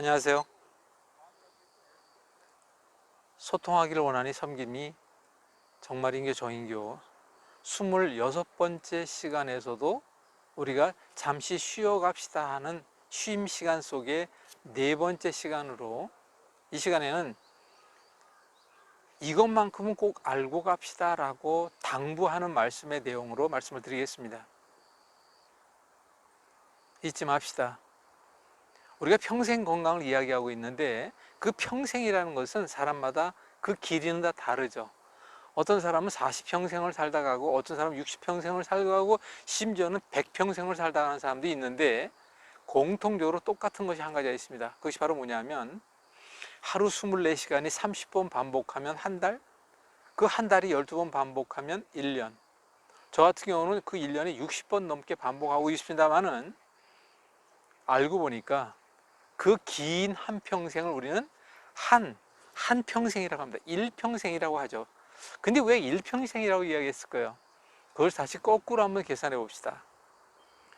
안녕하세요. 소통하기를 원하니 섬김이 정말인교 정인교 26번째 시간에서도 우리가 잠시 쉬어 갑시다 하는 쉼 시간 속에 네 번째 시간으로, 이 시간에는 이것만큼은 꼭 알고 갑시다 라고 당부하는 말씀의 내용으로 말씀을 드리겠습니다. 잊지 맙시다. 우리가 평생 건강을 이야기하고 있는데 그 평생이라는 것은 사람마다 그 길이는 다 다르죠. 어떤 사람은 40평생을 살다 가고, 어떤 사람은 60평생을 살다 가고, 심지어는 100평생을 살다 가는 사람도 있는데, 공통적으로 똑같은 것이 한 가지가 있습니다. 그것이 바로 뭐냐면, 하루 24시간이 30번 반복하면 한 달, 그 한 달이 12번 반복하면 1년. 저 같은 경우는 그 1년에 60번 넘게 반복하고 있습니다만은, 알고 보니까 그 긴 한 평생을 우리는 한 평생이라고 합니다. 1평생이라고 하죠. 근데 왜 1평생이라고 이야기했을까요? 그걸 다시 거꾸로 한번 계산해 봅시다.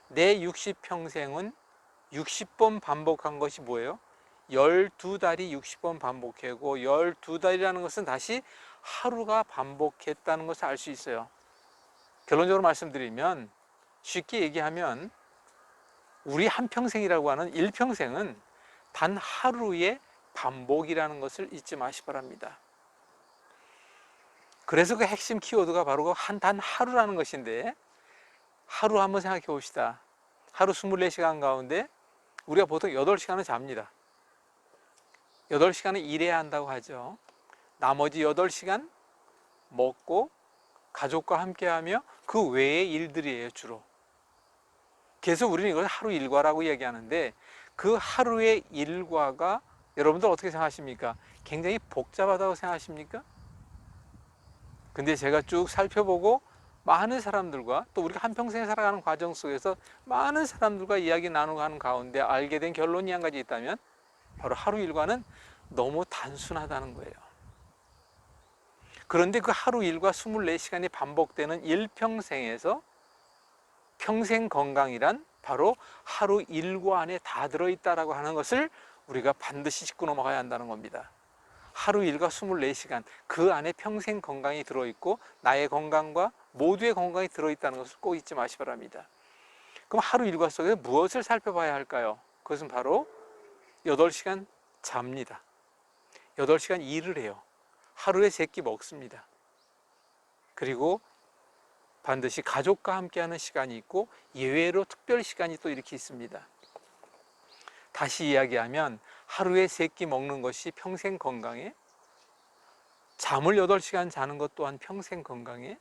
내 60평생은 60번 반복한 것이 뭐예요? 12달이 60번 반복하고, 12달이라는 것은 다시 하루가 반복했다는 것을 알 수 있어요. 결론적으로 말씀드리면, 쉽게 얘기하면 우리 한평생이라고 하는 1평생은 단 하루의 반복이라는 것을 잊지 마시기 바랍니다. 그래서 그 핵심 키워드가 바로 단 하루라는 것인데, 하루 한번 생각해 봅시다. 하루 24시간 가운데 우리가 보통 8시간은 잡니다. 8시간은 일해야 한다고 하죠. 나머지 8시간 먹고 가족과 함께하며 그 외의 일들이에요, 주로. 그래서 우리는 이걸 하루 일과라고 얘기하는데, 그 하루의 일과가 여러분들 어떻게 생각하십니까? 굉장히 복잡하다고 생각하십니까? 근데 제가 쭉 살펴보고 많은 사람들과, 또 우리가 한평생 살아가는 과정 속에서 많은 사람들과 이야기 나누고 하는 가운데 알게 된 결론이 한 가지 있다면, 바로 하루 일과는 너무 단순하다는 거예요. 그런데 그 하루 일과 24시간이 반복되는 일평생에서 평생 건강이란 바로 하루 일과 안에 다 들어있다라고 하는 것을 우리가 반드시 짚고 넘어가야 한다는 겁니다. 하루 일과 24시간, 그 안에 평생 건강이 들어있고 나의 건강과 모두의 건강이 들어있다는 것을 꼭 잊지 마시기 바랍니다. 그럼 하루 일과 속에서 무엇을 살펴봐야 할까요? 그것은 바로 8시간 잡니다. 8시간 일을 해요. 하루에 3끼 먹습니다. 그리고 반드시 가족과 함께하는 시간이 있고, 예외로 특별 시간이 또 이렇게 있습니다. 다시 이야기하면 하루에 3끼 먹는 것이 평생 건강에, 잠을 8시간 자는 것 또한 평생 건강에,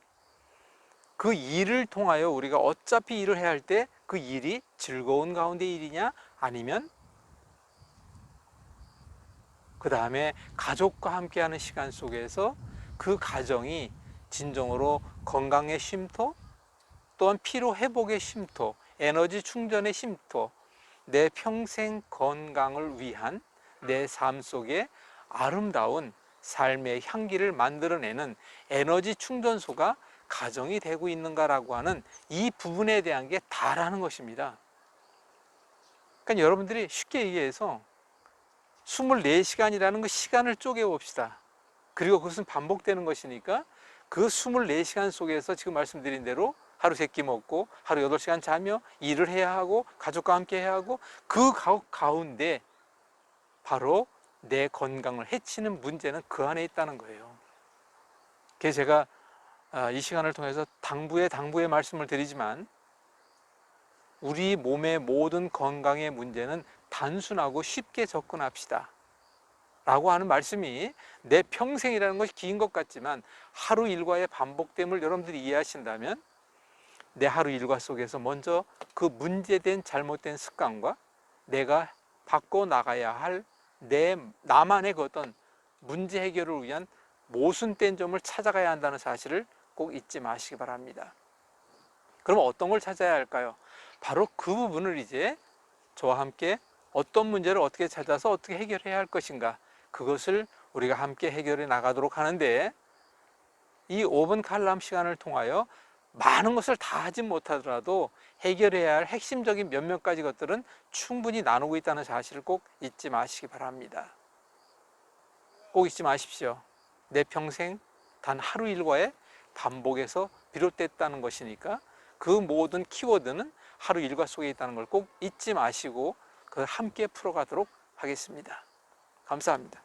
그 일을 통하여 우리가 어차피 일을 해야 할 때 그 일이 즐거운 가운데 일이냐, 아니면 그 다음에 가족과 함께하는 시간 속에서 그 가정이 진정으로 건강의 쉼터, 또한 피로 회복의 쉼터, 에너지 충전의 쉼터, 내 평생 건강을 위한 내 삶 속에 아름다운 삶의 향기를 만들어내는 에너지 충전소가 가정이 되고 있는가라고 하는 이 부분에 대한 게 다라는 것입니다. 그러니까 여러분들이 쉽게 얘기해서 24시간이라는 그 시간을 쪼개 봅시다. 그리고 그것은 반복되는 것이니까 그 24시간 속에서 지금 말씀드린 대로 하루 3끼 먹고 하루 8시간 자며 일을 해야 하고 가족과 함께 해야 하고, 그 가운데 바로 내 건강을 해치는 문제는 그 안에 있다는 거예요. 그래서 제가 이 시간을 통해서 당부의 말씀을 드리지만, 우리 몸의 모든 건강의 문제는 단순하고 쉽게 접근합시다 라고 하는 말씀이, 내 평생이라는 것이 긴 것 같지만 하루 일과의 반복됨을 여러분들이 이해하신다면, 내 하루 일과 속에서 먼저 그 문제된 잘못된 습관과 내가 바꿔나가야 할 나만의 그 어떤 문제 해결을 위한 모순된 점을 찾아가야 한다는 사실을 꼭 잊지 마시기 바랍니다. 그럼 어떤 걸 찾아야 할까요? 바로 그 부분을 이제 저와 함께 어떤 문제를 어떻게 찾아서 어떻게 해결해야 할 것인가, 그것을 우리가 함께 해결해 나가도록 하는데, 이 5분 칼럼 시간을 통하여 많은 것을 다 하지 못하더라도 해결해야 할 핵심적인 몇몇 가지 것들은 충분히 나누고 있다는 사실을 꼭 잊지 마시기 바랍니다. 꼭 잊지 마십시오. 내 평생 단 하루 일과의 반복에서 비롯됐다는 것이니까 그 모든 키워드는 하루 일과 속에 있다는 걸 꼭 잊지 마시고 그걸 함께 풀어가도록 하겠습니다. 감사합니다.